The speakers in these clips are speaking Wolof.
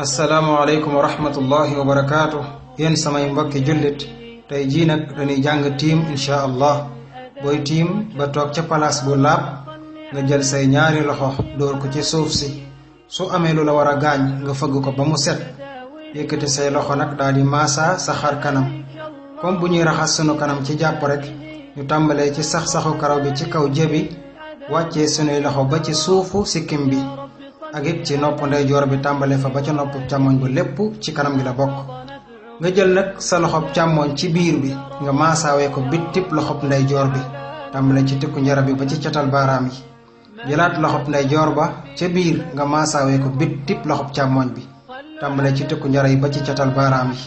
asalaamaaleykum wa rahmatullahi wa barakaatu. yéen samay mbokki jullit tey jii nag dañuy jàng tiim insha allah. booy tiim ba toog ca palaas bu laab nga jël say ñaari loxo dóor ko ci suuf si. su amee lu la war a gaañ nga fëgg ko ba mu set. yëkkati say loxo nag daal di maasa sa xar kanam comme bu ñuy raxas sunu kanam ci jàpp rek. ñu tàmbalee ci sax-saxu karaw bi ci kaw jëbi wàccee sunuy loxo ba ci suufu sikkim bi ak it ci nopp ndeyjoor bi tàmbalee fa ba ca nopp càmmoñ ba lépp ci kanam gi la bokk. nga jël nag sa loxob càmmoñ ci biir bi nga maasaawee ko bittib loxob ndeyjoor bi tàmbalee ci tikku njara bi ba ci catal baaraam yi. jëlaat loxob ndeyjoor ba ca biir nga maasaawee ko bittib loxob càmmoñ bi tàmbalee ci tikku njara yi ba ci catal baaraam yi.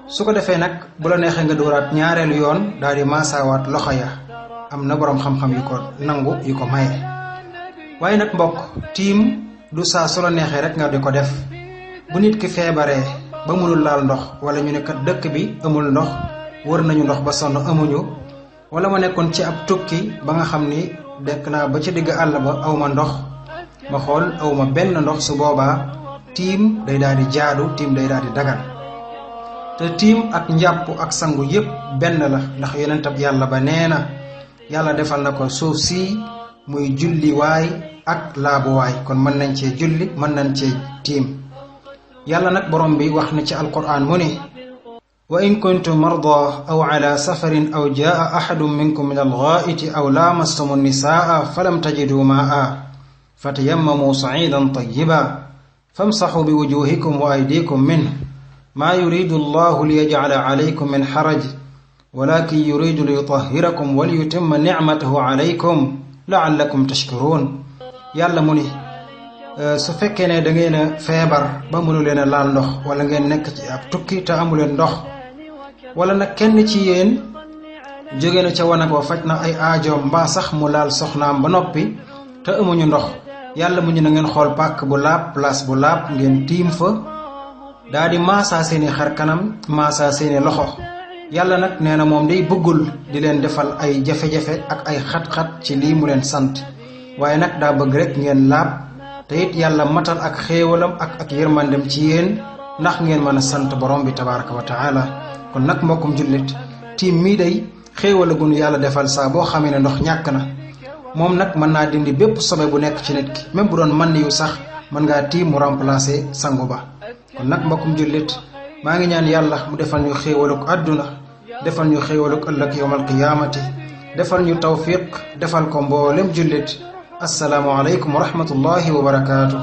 su ko defee nag bu la neexee nga dóoraat ñaareelu yoon daal di maasaawaat loxo ya. am na boroom xam-xam yu ko nangu yu ko maye. waaye nag mbokk tiim du saa su la neexee rek nga di ko def. bu nit ki feebaree ba mënul laal ndox wala ñu ne kat dëkk bi amul ndox wër nañu ndox ba sonn amuñu wala ma nekkoon ci ab tukki ba nga xam ni dekk naa ba ci digg àll ba awma ndox ma xool awma benn ndox su boobaa tiim day daal di jaadu tiim day daal di dagan. te tiim ak njàpp ak sangu yépp benn la ndax yonentab yàlla ba nee na yàlla defal na ko suuf si muy julli waay ak laabu waay kon mën nañ cee julli mën nañ cee tiim. yàlla nag borom bi wax na ci alquran mu ne wa in kuntum marda aw ala safarin aw jaa ahadun minkum min alghaa'iti aw laamastumu nisaa falam tajidu maa fatayammamu sa'idan tayyiba famsahu bi wujuhikum wa aydikum minhu ما يريد الله ليجعل عليكم من حرج ولكن يريد ليطهركم وليتم نعمته عليكم لعلكم تشكرون. yàlla mu ni su fekkee ne da ngeen a feebar ba mënu leen a laal ndox wala ngeen nekk ci ab tukki te amuleen ndox wala nag kenn ci yéen jóge na ca wanag wa faj na ay aajoom mbaa sax mu laal soxnaam ba noppi te amuñu ndox yàlla mu ñu na ngeen xool pàkk bu laab place bu laab ngeen tiim fa daa di maasaa seeni xar kanam maasaa seeni loxo. yàlla nag nee na moom day bëggul di leen defal ay jafe-jafe ak ay xat-xat ci lii mu leen sant waaye nag daa bëgg rek ngeen laab te it yàlla matal ak xéewalam ak yërmandem ci yéen ndax ngeen mën a sant borom bi tabaraka wa taala. kon nag mbokkum jullit tiim mii day xéewala gunu yàlla defal saa boo xamee ne ndox ñàkk na moom nag mën naa dindi bépp sobe bu nekk ci nit ki même bu doon man yu sax mën ngaa tiim mu remplacer sangu ba. kon nag mbokkum jullit maa ngi ñaan yàlla mu defal ñu xéewaluk àdduna defal ñu xéewaluk ëllëg yawmal qiyaamati defal ñu tawfiq defal ko mboolem jullit. assalaamu aleykum wa rahmatullahi wa barakaatu.